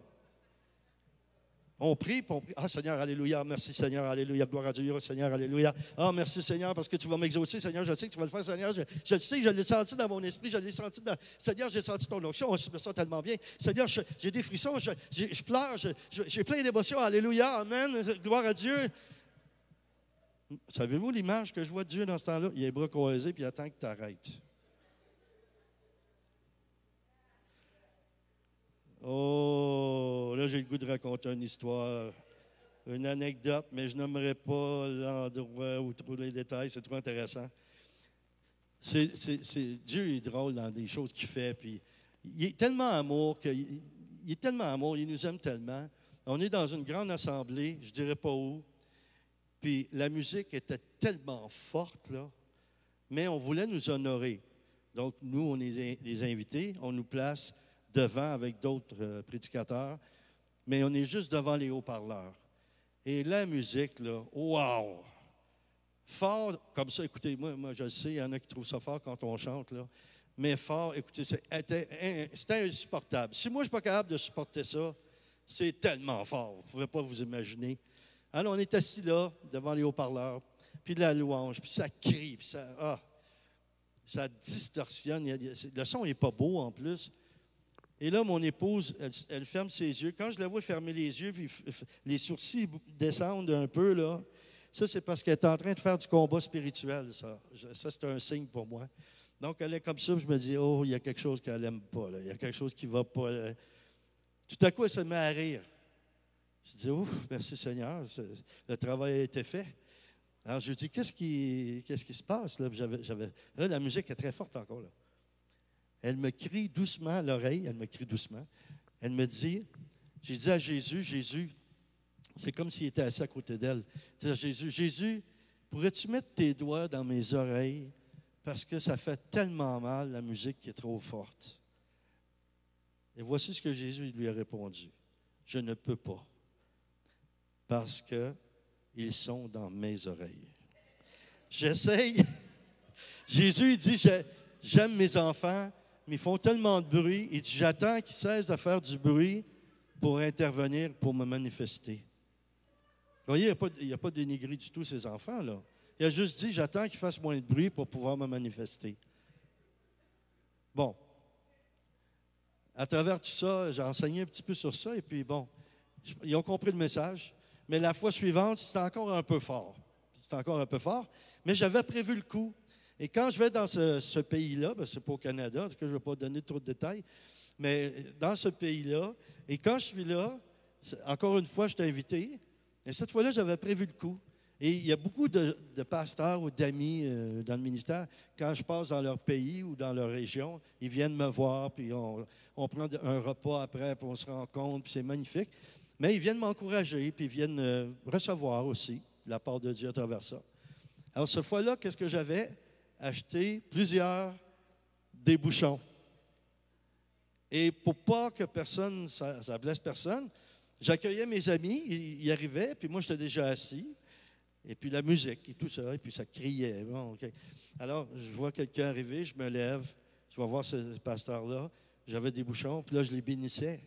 Speaker 1: On prie, puis on prie. « Ah, Seigneur, alléluia, merci Seigneur, alléluia, gloire à Dieu, Seigneur, alléluia. Ah, merci Seigneur, parce que tu vas m'exaucer, Seigneur, je sais que tu vas le faire, Seigneur, je le sais, je l'ai senti dans mon esprit, je l'ai senti dans... Seigneur, j'ai senti ton onction, je me sens tellement bien. Seigneur, j'ai des frissons, je pleure, j'ai plein d'émotions, alléluia, amen, gloire à Dieu. » Savez-vous l'image que je vois de Dieu dans ce temps-là? Il a les bras croisés puis il attend que tu arrêtes. Oh, là, j'ai le goût de raconter une histoire, une anecdote, mais je n'aimerais pas l'endroit ou trop les détails, c'est trop intéressant. Dieu est drôle dans des choses qu'il fait, puis il est tellement amour, il nous aime tellement. On est dans une grande assemblée, je ne dirais pas où, puis la musique était tellement forte, là, mais on voulait nous honorer. Donc, nous, on est les invités, on nous place devant avec d'autres prédicateurs, mais on est juste devant les haut-parleurs. Et la musique, là, wow! Fort, comme ça, écoutez, moi je le sais, il y en a qui trouvent ça fort quand on chante, là, mais fort, écoutez, c'était insupportable. Si moi, je ne suis pas capable de supporter ça, c'est tellement fort, vous ne pouvez pas vous imaginer. Alors, on est assis là, devant les haut-parleurs, puis la louange, puis ça crie, puis ça distorsionne. Le son n'est pas beau en plus. Et là, mon épouse, elle ferme ses yeux. Quand je la vois fermer les yeux, puis les sourcils descendent un peu, là, ça, c'est parce qu'elle est en train de faire du combat spirituel, ça. Ça, c'est un signe pour moi. Donc, elle est comme ça, je me dis, oh, il y a quelque chose qu'elle n'aime pas, là. Il y a quelque chose qui ne va pas. Là. Tout à coup, elle se met à rire. Je dis, ouf, merci Seigneur, le travail a été fait. Alors, je lui dis, qu'est-ce qui se passe, là? Là, la musique est très forte encore, là. Elle me crie doucement à l'oreille, Elle me dit, j'ai dit à Jésus, Jésus, c'est comme s'il était assis à côté d'elle. Je dis à Jésus, Jésus, pourrais-tu mettre tes doigts dans mes oreilles parce que ça fait tellement mal, la musique qui est trop forte. Et voici ce que Jésus lui a répondu. Je ne peux pas parce qu'ils sont dans mes oreilles. J'essaye. Jésus, il dit, j'aime mes enfants, mais ils font tellement de bruit. Il dit, j'attends qu'ils cessent de faire du bruit pour intervenir, pour me manifester. Vous voyez, il n'a pas dénigré du tout ses enfants, là. Il a juste dit, j'attends qu'ils fassent moins de bruit pour pouvoir me manifester. Bon. À travers tout ça, j'ai enseigné un petit peu sur ça, et puis bon, ils ont compris le message. Mais la fois suivante, c'était encore un peu fort. Mais j'avais prévu le coup. Et quand je vais dans ce pays-là, ce n'est pas au Canada, parce que je ne vais pas donner trop de détails, mais dans ce pays-là, et quand je suis là, encore une fois, je suis invité, et cette fois-là, j'avais prévu le coup. Et il y a beaucoup de pasteurs ou d'amis dans le ministère, quand je passe dans leur pays ou dans leur région, ils viennent me voir, puis on prend un repas après, puis on se rencontre, puis c'est magnifique. Mais ils viennent m'encourager, puis ils viennent recevoir aussi la part de Dieu à travers ça. Alors, cette fois-là, qu'est-ce que j'avais? Acheté plusieurs débouchons. Et pour pas que personne, ça blesse personne, j'accueillais mes amis, ils arrivaient, puis moi, j'étais déjà assis. Et puis la musique et tout ça, et puis ça criait. Bon, okay. Alors, je vois quelqu'un arriver, je me lève, je vais voir ce pasteur-là. J'avais des bouchons, puis là, je les bénissais.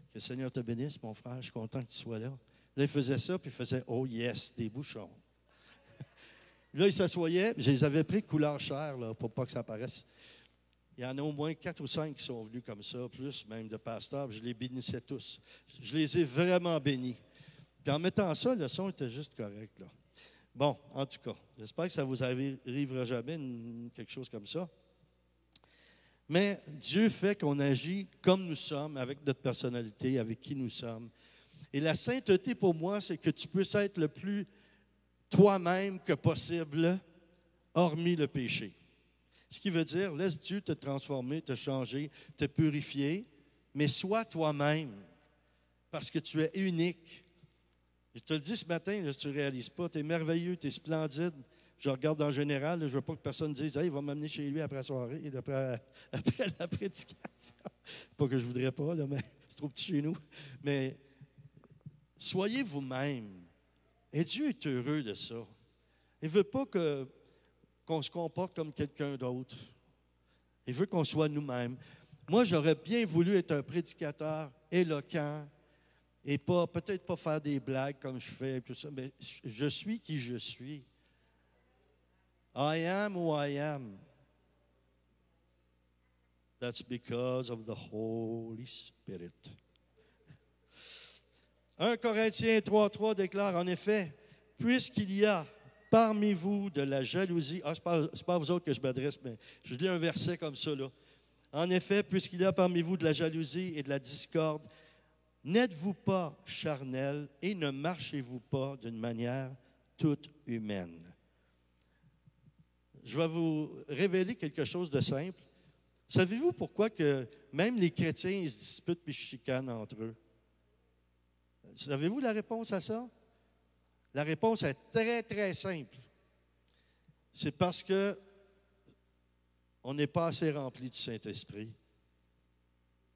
Speaker 1: Que le Seigneur te bénisse, mon frère, je suis content que tu sois là. Là, il faisait ça, puis il faisait « Oh yes, des bouchons ». Là, il s'assoyait, je les avais pris couleur chair, là, pour pas que ça apparaisse. Il y en a au moins 4 ou 5 qui sont venus comme ça, plus même de pasteurs, puis je les bénissais tous. Je les ai vraiment bénis. Puis en mettant ça, le son était juste correct, là. Bon, en tout cas, j'espère que ça ne vous arrivera jamais, quelque chose comme ça. Mais Dieu fait qu'on agit comme nous sommes, avec notre personnalité, avec qui nous sommes. Et la sainteté, pour moi, c'est que tu puisses être le plus toi-même que possible, hormis le péché. Ce qui veut dire, laisse Dieu te transformer, te changer, te purifier, mais sois toi-même, parce que tu es unique. Je te le dis ce matin, là, si tu ne réalises pas, tu es merveilleux, tu es splendide. Je regarde en général, là, je ne veux pas que personne dise « Hey, il va m'amener chez lui après la soirée, après la prédication. » Pas que je ne voudrais pas, là, mais c'est trop petit chez nous. Mais soyez vous-même. Et Dieu est heureux de ça. Il ne veut pas qu'on se comporte comme quelqu'un d'autre. Il veut qu'on soit nous-mêmes. Moi, j'aurais bien voulu être un prédicateur éloquent, et peut-être pas faire des blagues comme je fais, tout ça, mais je suis qui je suis. I am who I am. That's because of the Holy Spirit. 1 Corinthiens 3:3 déclare, en effet, puisqu'il y a parmi vous de la jalousie. Ah, c'est pas à vous autres que je m'adresse, mais je lis un verset comme ça, là. En effet, puisqu'il y a parmi vous de la jalousie et de la discorde, n'êtes-vous pas charnels et ne marchez-vous pas d'une manière toute humaine? Je vais vous révéler quelque chose de simple. Savez-vous pourquoi que même les chrétiens ils se disputent et se chicanent entre eux? Savez-vous la réponse à ça? La réponse est très, très simple. C'est parce que on n'est pas assez rempli du Saint-Esprit.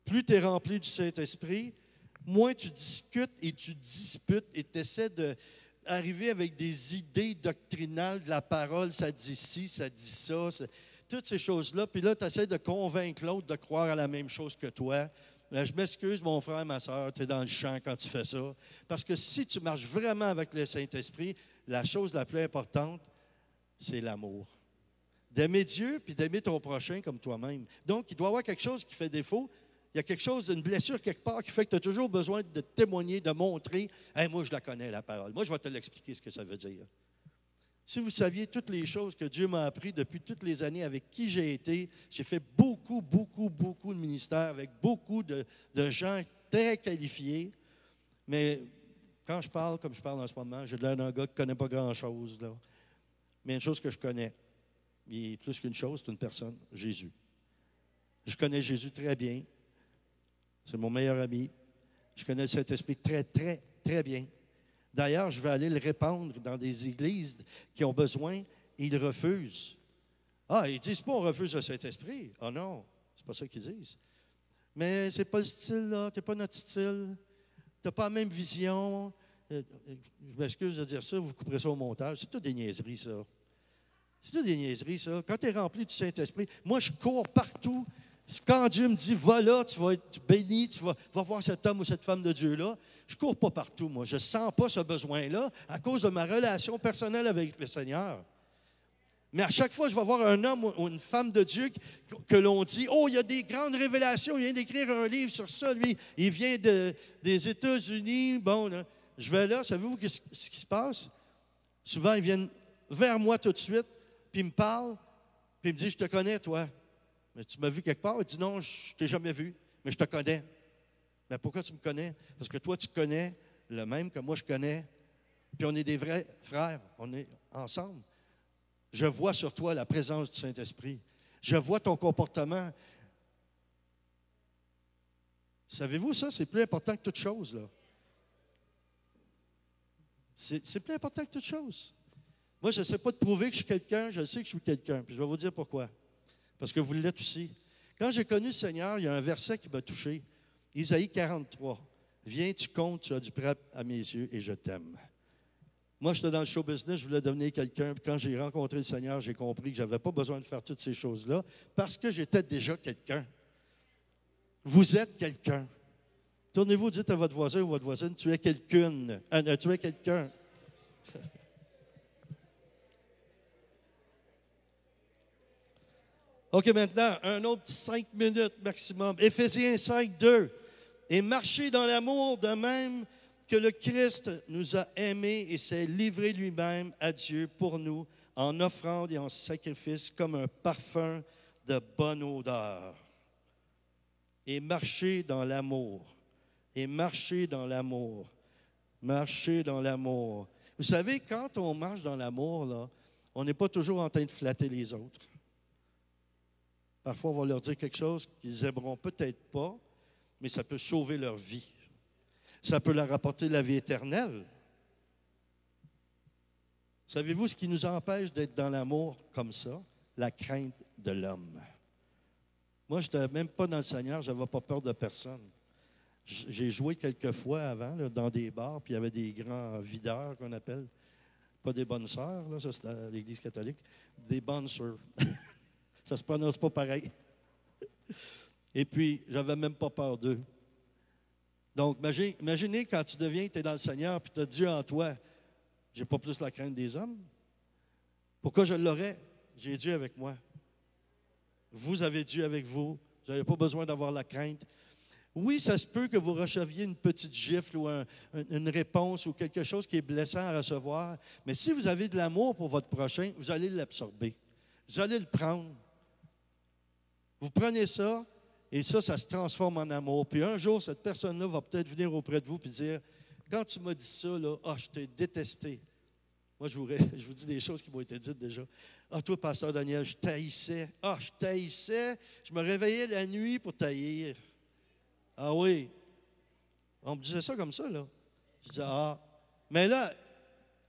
Speaker 1: Plus tu es rempli du Saint-Esprit, moins tu discutes et tu disputes et tu essaies d'arriver avec des idées doctrinales de la parole, ça dit ci, ça dit ça, toutes ces choses-là. Puis là, tu essaies de convaincre l'autre de croire à la même chose que toi. Je m'excuse, mon frère, ma soeur, tu es dans le champ quand tu fais ça. Parce que si tu marches vraiment avec le Saint-Esprit, la chose la plus importante, c'est l'amour. D'aimer Dieu puis d'aimer ton prochain comme toi-même. Donc, il doit y avoir quelque chose qui fait défaut. Il y a quelque chose, une blessure quelque part qui fait que tu as toujours besoin de témoigner, de montrer. Hey, moi, je la connais, la parole. Moi, je vais te l'expliquer ce que ça veut dire. Si vous saviez toutes les choses que Dieu m'a appris depuis toutes les années avec qui j'ai été, j'ai fait beaucoup de ministères avec beaucoup de gens très qualifiés. Mais quand je parle, comme je parle en ce moment, j'ai l'air d'un gars qui ne connaît pas grand-chose, là. Mais une chose que je connais, et plus qu'une chose, c'est une personne, Jésus. Je connais Jésus très bien. C'est mon meilleur ami. Je connais le Saint-Esprit très, très, très bien. D'ailleurs, je vais aller le répandre dans des églises qui ont besoin et ils refusent. Ah, ils disent pas on refuse le Saint-Esprit. Ah non, c'est pas ça qu'ils disent. Mais c'est pas le style, là. Tu n'es pas notre style. Tu n'as pas la même vision. Je m'excuse de dire ça, vous couperez ça au montage. C'est tout des niaiseries, ça. C'est tout des niaiseries, ça. Quand tu es rempli du Saint-Esprit, moi, je cours partout. Quand Dieu me dit, va là, tu vas être béni, tu vas voir cet homme ou cette femme de Dieu-là, je ne cours pas partout, moi. Je ne sens pas ce besoin-là à cause de ma relation personnelle avec le Seigneur. Mais à chaque fois, je vais voir un homme ou une femme de Dieu que l'on dit, oh, il y a des grandes révélations, il vient d'écrire un livre sur ça, lui, il vient des États-Unis. Bon, là, je vais là, savez-vous ce qui se passe? Souvent, ils viennent vers moi tout de suite, puis ils me parlent, puis ils me disent, je te connais, toi. Mais tu m'as vu quelque part? Il dit, non, je ne t'ai jamais vu, mais je te connais. Mais pourquoi tu me connais? Parce que toi, tu connais le même que moi, je connais. Puis on est des vrais frères. On est ensemble. Je vois sur toi la présence du Saint-Esprit. Je vois ton comportement. Savez-vous ça? C'est plus important que toute chose, là. C'est plus important que toute chose. Moi, je ne sais pas te prouver que je suis quelqu'un. Je sais que je suis quelqu'un. Puis je vais vous dire pourquoi. Parce que vous l'êtes aussi. Quand j'ai connu le Seigneur, il y a un verset qui m'a touché. Isaïe 43. Viens, tu comptes, tu as du prêt à mes yeux et je t'aime. Moi, j'étais dans le show business, je voulais devenir quelqu'un. Puis quand j'ai rencontré le Seigneur, j'ai compris que je n'avais pas besoin de faire toutes ces choses-là parce que j'étais déjà quelqu'un. Vous êtes quelqu'un. Tournez-vous, dites à votre voisin ou votre voisine, tu es quelqu'une. Tu es quelqu'un. OK, maintenant, un autre 5 minutes maximum. Éphésiens 5, 2. Et marchez dans l'amour de même que le Christ nous a aimés et s'est livré lui-même à Dieu pour nous en offrande et en sacrifice comme un parfum de bonne odeur. Et marchez dans l'amour. Et marchez dans l'amour. Marchez dans l'amour. Vous savez, quand on marche dans l'amour, là, on n'est pas toujours en train de flatter les autres. Parfois, on va leur dire quelque chose qu'ils n'aimeront peut-être pas, mais ça peut sauver leur vie. Ça peut leur apporter la vie éternelle. Savez-vous ce qui nous empêche d'être dans l'amour comme ça? La crainte de l'homme. Moi, je n'étais même pas dans le Seigneur, je n'avais pas peur de personne. J'ai joué quelques fois avant là, dans des bars, puis il y avait des grands videurs qu'on appelle. Pas des bonnes sœurs, là, ça c'est à l'Église catholique. Des bonnes sœurs. Ça ne se prononce pas pareil. Et puis, je n'avais même pas peur d'eux. Donc, imaginez quand tu deviens, tu es dans le Seigneur, puis tu as Dieu en toi. Je n'ai pas plus la crainte des hommes. Pourquoi je l'aurais? J'ai Dieu avec moi. Vous avez Dieu avec vous. Vous n'avez pas besoin d'avoir la crainte. Oui, ça se peut que vous receviez une petite gifle ou une réponse ou quelque chose qui est blessant à recevoir, mais si vous avez de l'amour pour votre prochain, vous allez l'absorber. Vous allez le prendre. Vous prenez ça, et ça se transforme en amour. Puis un jour, cette personne-là va peut-être venir auprès de vous et dire, quand tu m'as dit ça, là, je t'ai détesté. Moi, je vous dis des choses qui m'ont été dites déjà. Toi, pasteur Daniel, je t'haïssais. Je t'haïssais. Je me réveillais la nuit pour t'haïr. Ah oui. On me disait ça comme ça, là. Je disais, Mais là,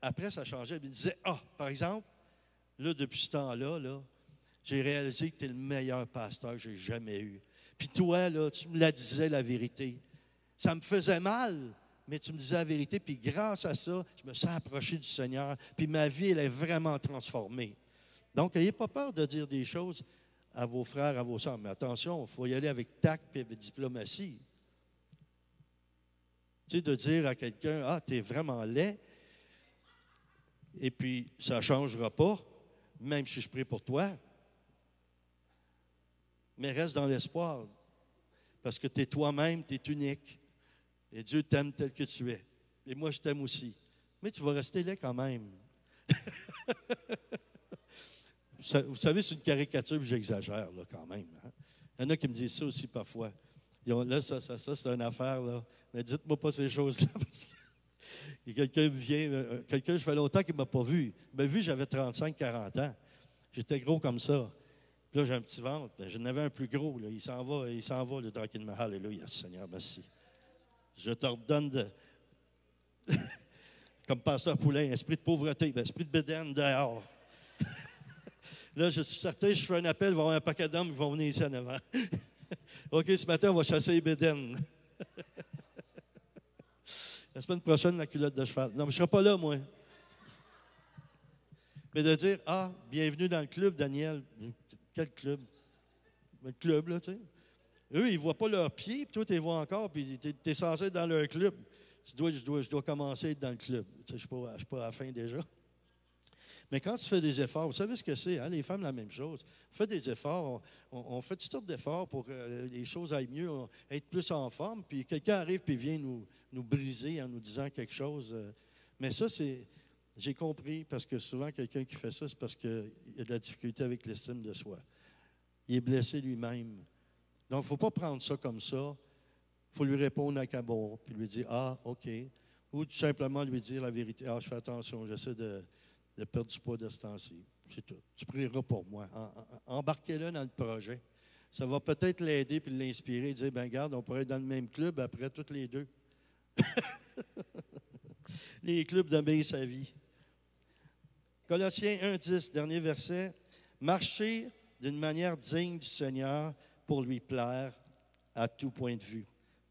Speaker 1: après, ça changeait. Il me disait, par exemple, là, depuis ce temps-là, là, j'ai réalisé que tu es le meilleur pasteur que j'ai jamais eu. Puis toi, là, tu me la disais, la vérité. Ça me faisait mal, mais tu me disais la vérité. Puis grâce à ça, je me suis approché du Seigneur. Puis ma vie, elle est vraiment transformée. Donc, n'ayez pas peur de dire des choses à vos frères, à vos sœurs. Mais attention, il faut y aller avec tact et avec diplomatie. Tu sais, de dire à quelqu'un, tu es vraiment laid, et puis ça ne changera pas, même si je prie pour toi. Mais reste dans l'espoir, parce que tu es toi-même, tu es unique. Et Dieu t'aime tel que tu es. Et moi, je t'aime aussi. Mais tu vas rester laid quand même. Vous savez, c'est une caricature, j'exagère là, quand même. Hein? Il y en a qui me disent ça aussi parfois. Là, ça c'est une affaire, là. Mais dites-moi pas ces choses-là, parce que quelqu'un vient, je fais longtemps qu'il ne m'a pas vu. Il m'a vu, j'avais 35-40 ans. J'étais gros comme ça. Puis là, j'ai un petit ventre. J'en avais un plus gros. Là. Il s'en va, le tranquillement. Alléluia, Seigneur, merci. Je t'ordonne de... Comme pasteur Poulain, esprit de pauvreté, esprit de bédaine dehors. Là, je suis certain, je fais un appel, il va y avoir un paquet d'hommes qui vont venir ici en avant. OK, ce matin, on va chasser les bédaines. La semaine prochaine, la culotte de cheval. Non, mais je ne serai pas là, moi. Mais de dire, bienvenue dans le club, Daniel. Quel club? Le club, là, tu sais. Eux, ils ne voient pas leurs pieds, puis toi, tu les vois encore, puis tu es censé être dans leur club. Je dois commencer à être dans le club. Tu sais, je ne suis pas à la fin déjà. Mais quand tu fais des efforts, vous savez ce que c'est, hein? Les femmes, la même chose. On fait des efforts, on fait toutes sortes d'efforts pour que les choses aillent mieux, être plus en forme, puis quelqu'un arrive et vient nous briser en nous disant quelque chose. Mais ça, j'ai compris, parce que souvent, quelqu'un qui fait ça, c'est parce qu'il a de la difficulté avec l'estime de soi. Il est blessé lui-même. Donc, il ne faut pas prendre ça comme ça. Il faut lui répondre avec amour, puis lui dire, OK. Ou tout simplement lui dire la vérité. Je fais attention, j'essaie de perdre du poids de ce temps-ci. C'est tout. Tu prieras pour moi. Embarquez-le dans le projet. Ça va peut-être l'aider puis l'inspirer. Dire, regarde, on pourrait être dans le même club après, toutes les deux. Les clubs d'obéir sa vie. Colossiens 1,10, dernier verset. Marchez d'une manière digne du Seigneur pour lui plaire à tout point de vue.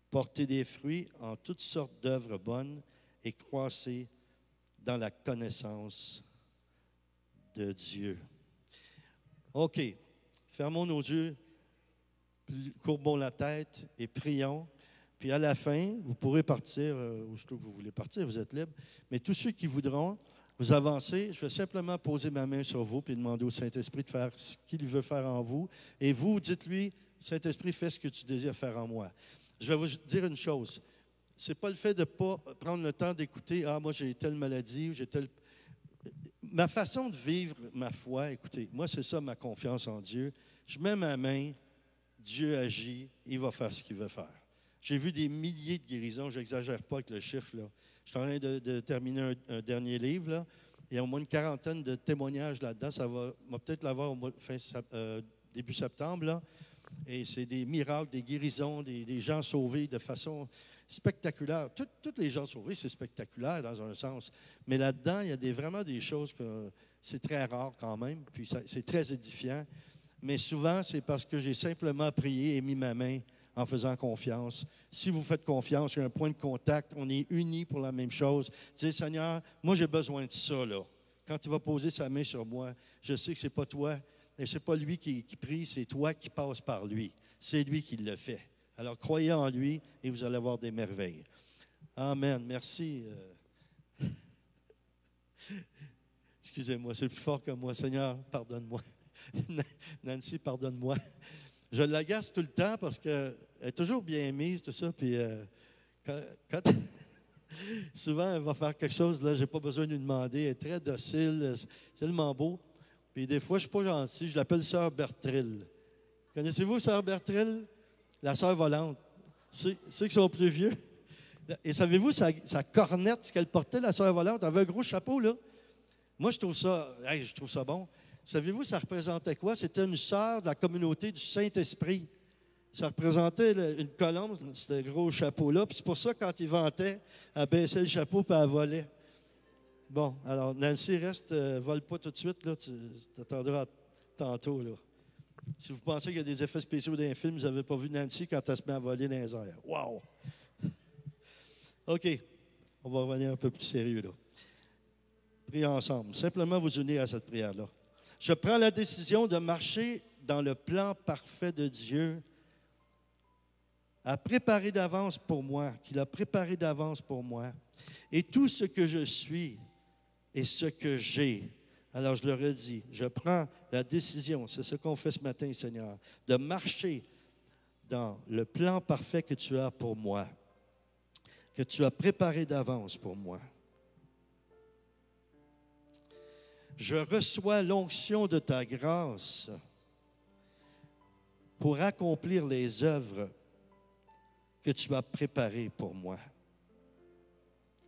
Speaker 1: Portez des fruits en toutes sortes d'œuvres bonnes et croissez dans la connaissance de Dieu. OK. Fermons nos yeux, courbons la tête et prions. Puis à la fin, vous pourrez partir, aussitôt que vous voulez partir, vous êtes libre. Mais tous ceux qui voudront, vous avancez. Je vais simplement poser ma main sur vous puis demander au Saint-Esprit de faire ce qu'il veut faire en vous. Et vous, dites-lui, Saint-Esprit, fais ce que tu désires faire en moi. Je vais vous dire une chose. Ce n'est pas le fait de ne pas prendre le temps d'écouter, moi j'ai telle maladie ou j'ai telle... Ma façon de vivre ma foi, écoutez, moi c'est ça ma confiance en Dieu. Je mets ma main, Dieu agit, il va faire ce qu'il veut faire. J'ai vu des milliers de guérisons, je n'exagère pas avec le chiffre, là. Je suis en train de terminer un dernier livre, là. Il y a au moins une quarantaine de témoignages là-dedans. Ça va peut-être l'avoir début septembre, là. Et c'est des miracles, des guérisons, des gens sauvés de façon spectaculaire. Tous les gens sauvés, c'est spectaculaire dans un sens. Mais là-dedans, il y a vraiment des choses que c'est très rare quand même, puis c'est très édifiant. Mais souvent, c'est parce que j'ai simplement prié et mis ma main en faisant confiance. Si vous faites confiance, il y a un point de contact, on est unis pour la même chose. Dites, Seigneur, moi j'ai besoin de ça, là. Quand il va poser sa main sur moi, je sais que ce n'est pas toi, et ce n'est pas lui qui prie, c'est toi qui passes par lui. C'est lui qui le fait. Alors, croyez en lui et vous allez avoir des merveilles. Amen. Merci. Excusez-moi, c'est plus fort que moi. Seigneur, pardonne-moi. Nancy, pardonne-moi. Je l'agace tout le temps parce qu'elle est toujours bien mise, tout ça. Puis quand souvent, elle va faire quelque chose, là, je n'ai pas besoin de lui demander. Elle est très docile, c'est tellement beau. Puis des fois, je ne suis pas gentil, je l'appelle Sœur Bertrille. Connaissez-vous Sœur Bertrille? La sœur volante. Ceux qui sont plus vieux. Et savez-vous, sa cornette, ce qu'elle portait, la sœur volante, elle avait un gros chapeau, là. Moi, je trouve ça bon. Savez-vous, ça représentait quoi? C'était une sœur de la communauté du Saint-Esprit. Ça représentait une colombe, ce gros chapeau-là. Puis c'est pour ça, quand il ventait, elle baissait le chapeau puis elle volait. Bon, alors, Nancy, reste, vole pas tout de suite, là. Tu t'attendras tantôt, là. Si vous pensez qu'il y a des effets spéciaux dans un film, vous n'avez pas vu Nancy quand elle se met à voler dans les airs. Wow! OK. On va revenir un peu plus sérieux, là. Priez ensemble. Simplement vous unir à cette prière-là. Je prends la décision de marcher dans le plan parfait de Dieu a préparé d'avance pour moi, qu'il a préparé d'avance pour moi. Et tout ce que je suis et ce que j'ai. Alors je le redis, je prends la décision, c'est ce qu'on fait ce matin, Seigneur, de marcher dans le plan parfait que tu as pour moi, que tu as préparé d'avance pour moi. Je reçois l'onction de ta grâce pour accomplir les œuvres que tu as préparées pour moi,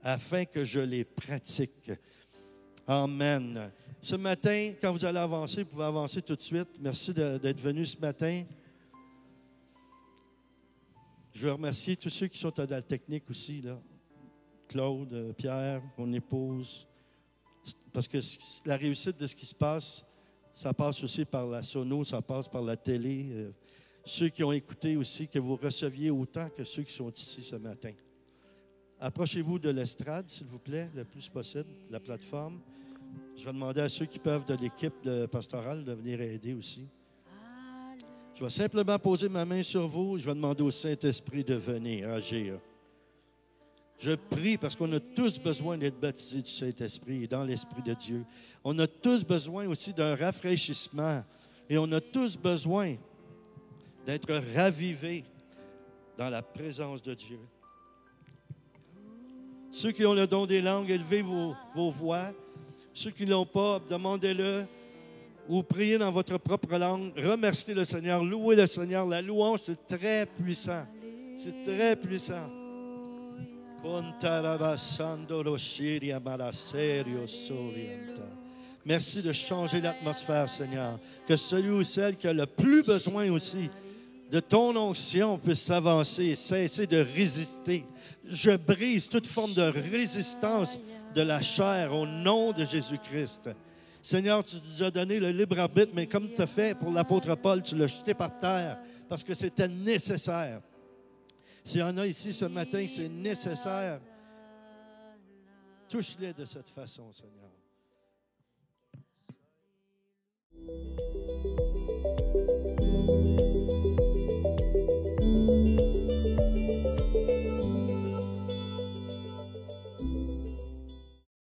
Speaker 1: afin que je les pratique. Amen. Ce matin, quand vous allez avancer, vous pouvez avancer tout de suite. Merci d'être venu ce matin. Je veux remercier tous ceux qui sont à la technique aussi, là. Claude, Pierre, mon épouse. Parce que la réussite de ce qui se passe, ça passe aussi par la sono, ça passe par la télé. Ceux qui ont écouté aussi, que vous receviez autant que ceux qui sont ici ce matin. Approchez-vous de l'estrade, s'il vous plaît, le plus possible, la plateforme. Je vais demander à ceux qui peuvent de l'équipe de pastorale de venir aider aussi. Je vais simplement poser ma main sur vous. Je vais demander au Saint-Esprit de venir agir. Je prie parce qu'on a tous besoin d'être baptisés du Saint-Esprit et dans l'Esprit de Dieu. On a tous besoin aussi d'un rafraîchissement et on a tous besoin d'être ravivés dans la présence de Dieu. Ceux qui ont le don des langues, élevez vos voix. Ceux qui ne l'ont pas, demandez-le ou priez dans votre propre langue. Remerciez le Seigneur, louez le Seigneur. La louange, c'est très puissant. C'est très puissant. Merci de changer l'atmosphère, Seigneur. Que celui ou celle qui a le plus besoin aussi de ton onction puisse s'avancer et cesser de résister. Je brise toute forme de résistance de la chair au nom de Jésus-Christ. Seigneur, tu nous as donné le libre arbitre, mais comme tu as fait pour l'apôtre Paul, tu l'as jeté par terre parce que c'était nécessaire. S'il y en a ici ce matin que c'est nécessaire, touche-les de cette façon, Seigneur.